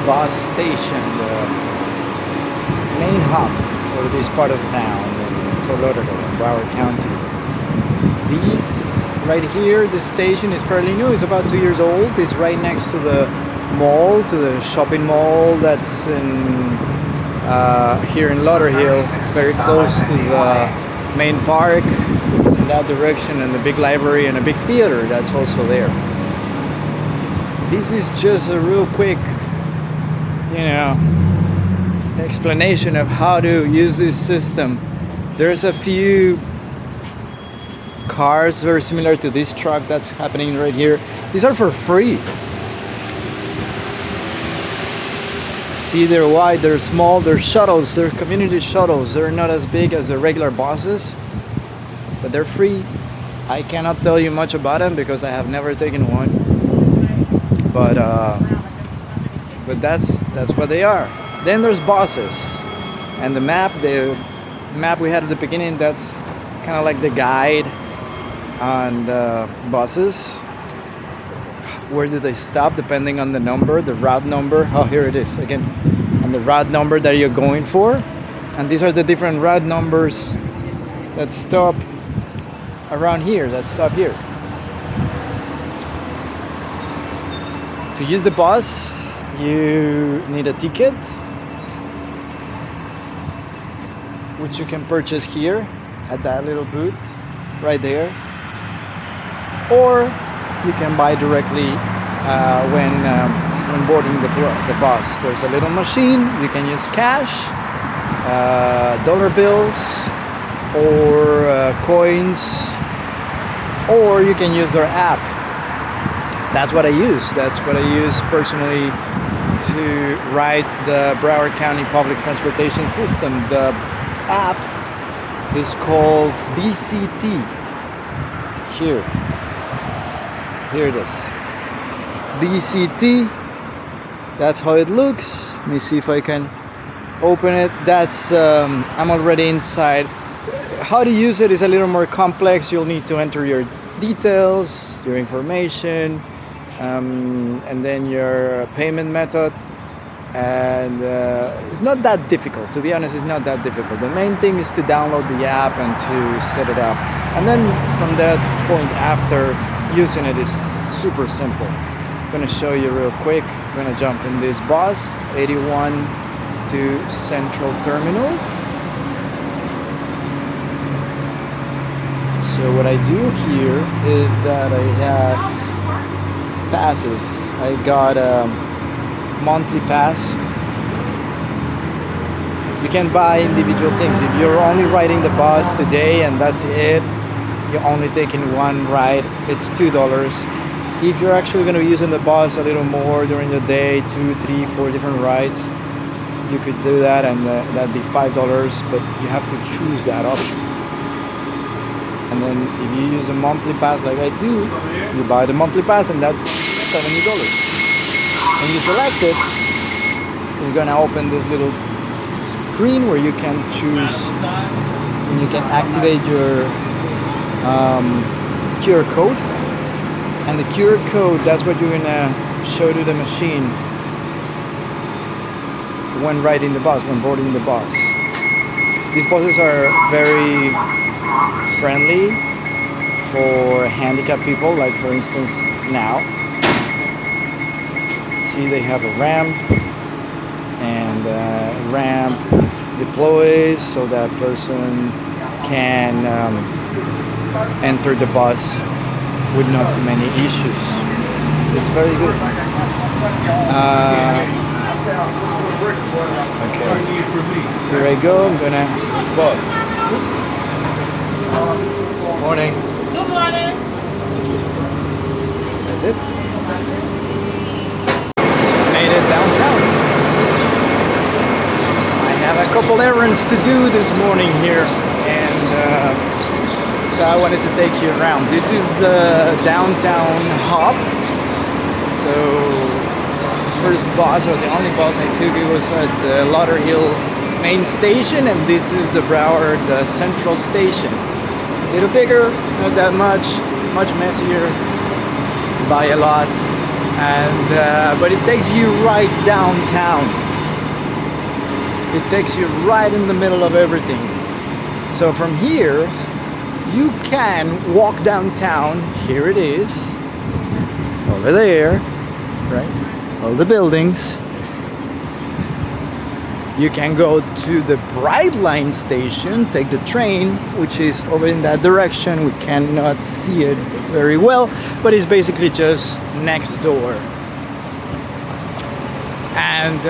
bus station, the main hub for this part of town for Lauderdale in Broward County. These right here, the station is fairly new. It's about 2 years old. It's right next to the mall, to the shopping mall that's in here in Lauderhill, very close to the main park. It's in that direction, and the big library and a big theater that's also there. This is just a real quick, explanation of how to use this system. There's a few cars very similar to this truck that's happening right here. These are for free. See, they're wide, they're small, they're shuttles, they're community shuttles. They're not as big as the regular buses, but they're free. I cannot tell you much about them because I have never taken one. But that's what they are. Then there's buses, and the map we had at the beginning, that's kind of like the guide on the buses. Where do they stop depending on the number, the route number? Oh, here it is again, on the route number that you're going for. And these are the different route numbers that stop around here, that stop here. To use the bus, you need a ticket, which you can purchase here at that little booth right there, or you can buy directly when boarding the bus. There's a little machine. You can use cash, dollar bills, or coins, or you can use their app. That's what I use. That's what I use personally to ride the Broward County Public Transportation System. The app is called BCT. Here it is. BCT. That's how it looks. Let me see if I can open it. That's I'm already inside. How to use it is a little more complex. You'll need to enter your details, your information, and then your payment method. And it's not that difficult, to be honest. It's not that difficult. The main thing is to download the app and to set it up, and then from that point after, using it is super simple. I'm gonna show you real quick. I'm gonna jump in this bus 81 to Central Terminal. So what I do here is that I have passes. I got a monthly pass. You can buy individual things. If you're only riding the bus today and that's it, you're only taking one ride, it's $2. If you're actually going to be using the bus a little more during the day, 2, 3, 4 different rides, you could do that, and that'd be $5, but you have to choose that option. And then if you use a monthly pass like I do, you buy the monthly pass, and that's $70. When you select it, it's going to open this little screen where you can choose, and you can activate your QR code. And the QR code, that's what you're going to show to the machine when riding the bus, when boarding the bus. These buses are very friendly for handicapped people, like for instance now. See, they have a ramp, and ramp deploys so that person can enter the bus with not too many issues. It's very good. Okay, here I go. I'm gonna book. Morning. Good morning. That's it. Made it downtown. I have a couple errands to do this morning here, and so I wanted to take you around. This is the downtown hub. So first bus, or the only bus I took, it was at the Lauderhill main station, and this is the Broward Central Station. A little bigger, not that much messier by a lot. and but it takes you right downtown. It takes you right in the middle of everything. So from here, you can walk downtown. Here it is, over there, right? All the buildings. You can go to the Bright Line station, take the train, which is over in that direction. We cannot see it very well, but it's basically just next door. And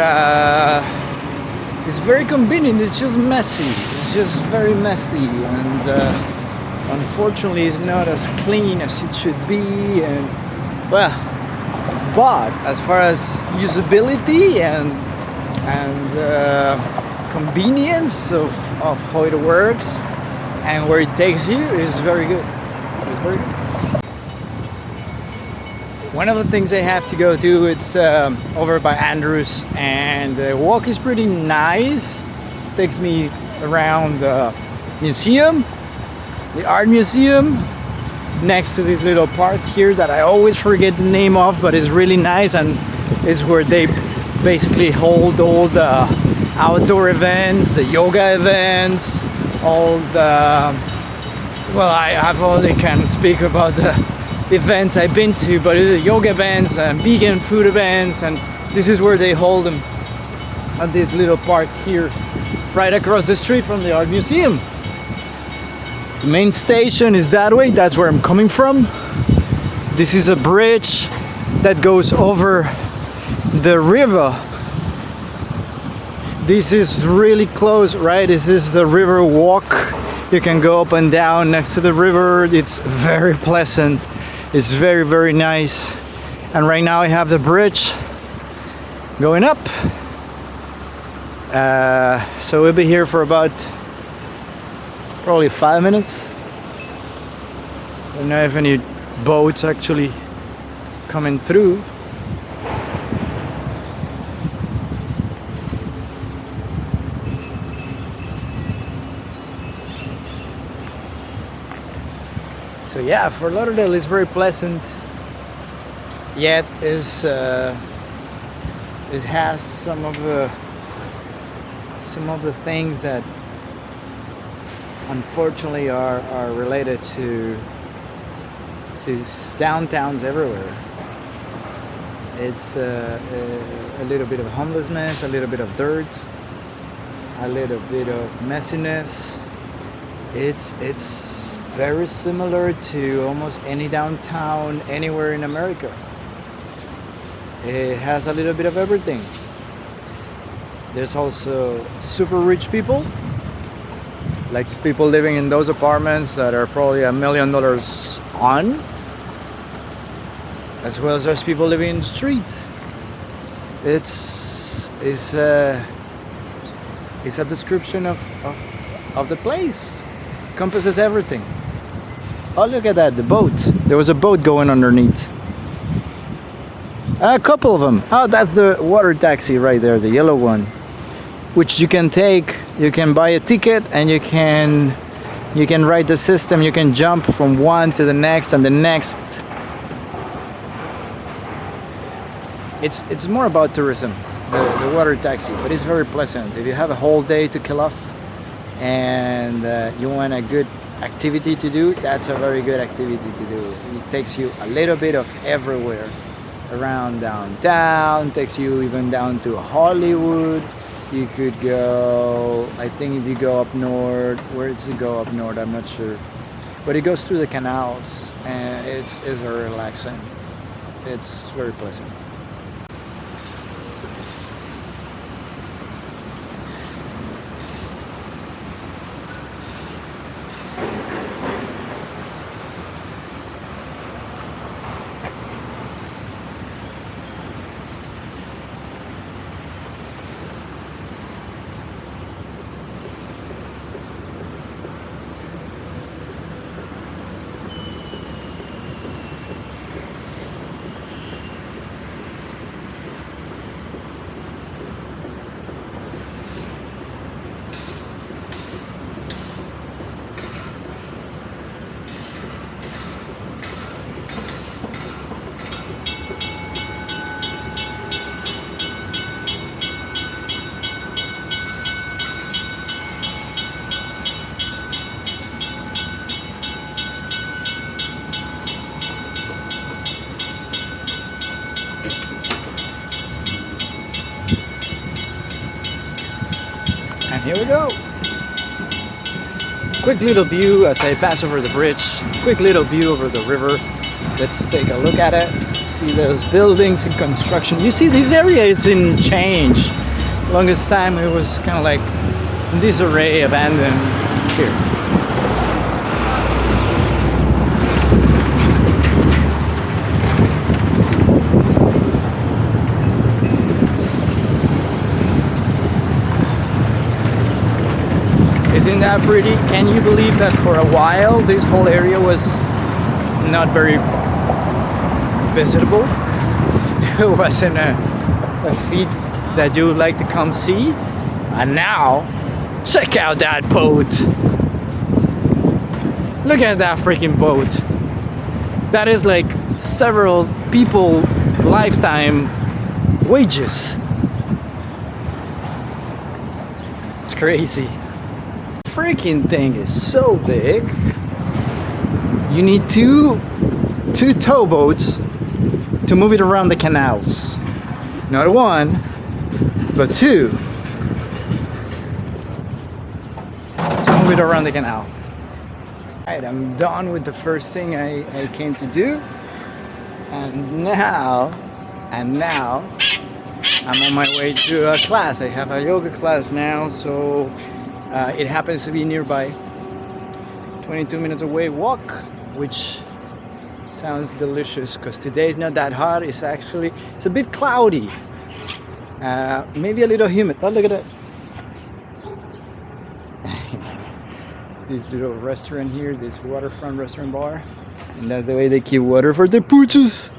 it's very convenient. It's just messy. It's just very messy, and unfortunately, it's not as clean as it should be. And well, but as far as usability and convenience of how it works and where it takes you is very good. It's very good. One of the things I have to go to, it's over by Andrews, and the walk is pretty nice. It takes me around the museum, the art museum, next to this little park here that I always forget the name of, but it's really nice, and it's where they basically hold all the outdoor events, the yoga events, all the, well, I've only can speak about the events I've been to, but the yoga events and vegan food events, and this is where they hold them at this little park here, right across the street from the art museum. The main station is that way, that's where I'm coming from. This is a bridge that goes over the river. This is really close, right? This is the Riverwalk. You can go up and down next to the river. It's very pleasant. It's very, very nice. And right now I have the bridge going up. So we'll be here for about probably 5 minutes. I don't know if any boats actually coming through. So yeah, for Lauderdale is very pleasant. Yet is it has some of the things that unfortunately are related to downtowns everywhere. It's a little bit of homelessness, a little bit of dirt, a little bit of messiness. It's very similar to almost any downtown anywhere in America. It has a little bit of everything. There's also super rich people, like people living in those apartments that are probably $1 million on, as well as there's people living in the street. It's a description of the place. Encompasses everything. Oh, look at that, the boat. There was a boat going underneath. A couple of them. Oh, that's the water taxi right there, the yellow one, which you can take. You can buy a ticket and you can ride the system. You can jump from one to the next and the next. It's more about tourism, the water taxi, but it's very pleasant. If you have a whole day to kill off and you want a good activity to do, that's a very good activity to do. It takes you a little bit of everywhere around downtown, takes you even down to Hollywood. You could go, I think if you go up north, where does it go up north? I'm not sure, but it goes through the canals and it's very relaxing. It's very pleasant. here we go. Quick little view as I pass over the bridge. Quick little view over the river. Let's take a look at it. See those buildings in construction. You see this area is in change. Longest time it was kind of like in disarray, abandoned. Here. Isn't that pretty? Can you believe that for a while this whole area was not very visitable? It wasn't a feat that you would like to come see. And now, check out that boat. Look at that freaking boat. That is like several people lifetime wages. It's crazy. Freaking thing is so big. You need two towboats to move it around the canals. Not one, but two to move it around the canal. Alright, I'm done with the first thing I came to do. And now I'm on my way to a class. I have a yoga class now, so it happens to be nearby, 22 minutes away walk, which sounds delicious because today is not that hot. It's a bit cloudy, maybe a little humid. Oh, look at that. This little restaurant here, this waterfront restaurant bar, and that's the way they keep water for the pooches,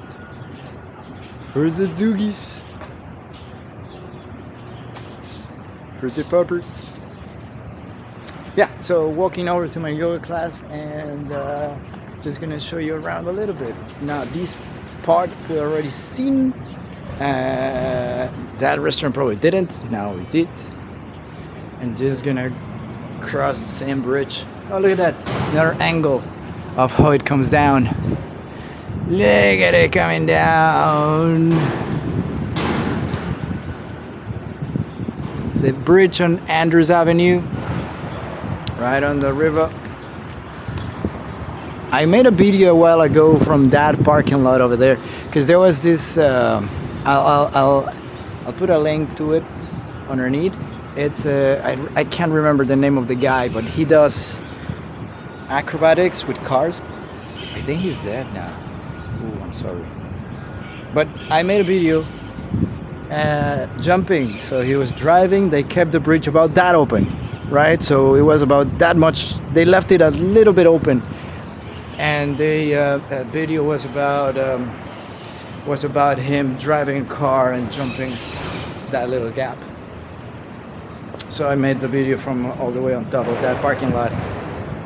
for the doogies, for the puppers. Yeah, so walking over to my yoga class and just gonna show you around a little bit. Now this part we already seen. That restaurant probably didn't, now we did. And just gonna cross the same bridge. Oh, look at that, another angle of how it comes down. Look at it coming down. The bridge on Andrews Avenue, right on the river. I made a video a while ago from that parking lot over there because there was this. I'll put a link to it underneath. It's I can't remember the name of the guy, but he does acrobatics with cars. I think he's dead now. Ooh, I'm sorry. But I made a video jumping. So he was driving. They kept the bridge about that open. Right, so it was about that much. They left it a little bit open, and that video was about him driving a car and jumping that little gap. So I made the video from all the way on top of that parking lot,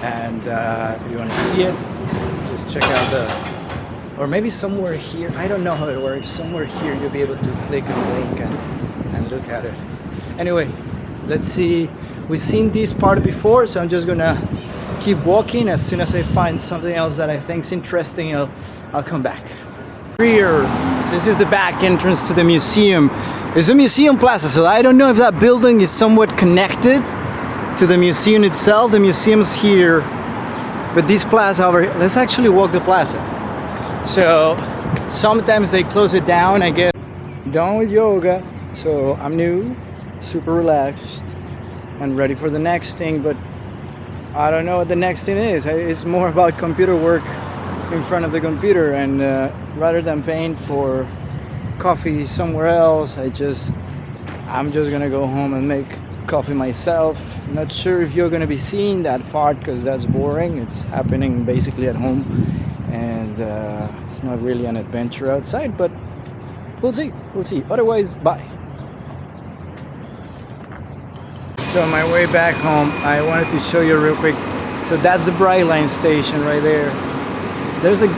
and if you want to see it, just check out or maybe somewhere here. I don't know how it works. Somewhere here you'll be able to click on the link and look at it. Anyway, let's see. We've seen this part before, so I'm just gonna keep walking. As soon as I find something else that I think's interesting, I'll come back. Here, this is the back entrance to the museum. It's a museum plaza, so I don't know if that building is somewhat connected to the museum itself. The museum's here, but this plaza over here, let's actually walk the plaza. So sometimes they close it down. I get done with yoga, so I'm new, super relaxed and ready for the next thing, but I don't know what the next thing is. It's more about computer work in front of the computer, and rather than paying for coffee somewhere else, I'm just gonna go home and make coffee myself. Not sure if you're gonna be seeing that part because that's boring. It's happening basically at home, and it's not really an adventure outside, but we'll see. Otherwise, bye. So on my way back home, I wanted to show you real quick. So that's the Brightline station right there. There's a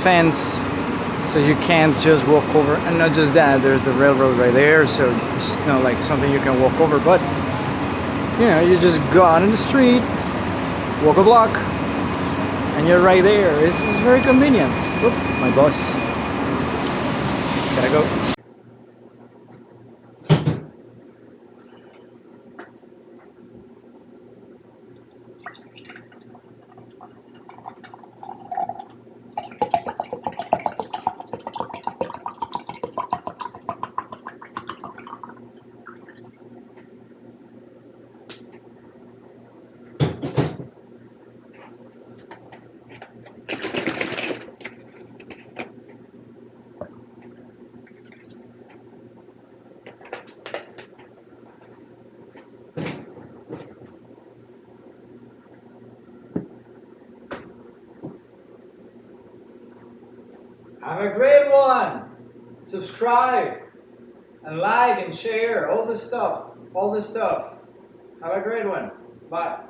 fence, so you can't just walk over. And not just that, there's the railroad right there, so it's not like something you can walk over. But you know, you just go out in the street, walk a block, and you're right there. It's very convenient. Oop, my bus. Gotta go. Have a great one. Subscribe and like and share all this stuff. All this stuff. Have a great one. Bye.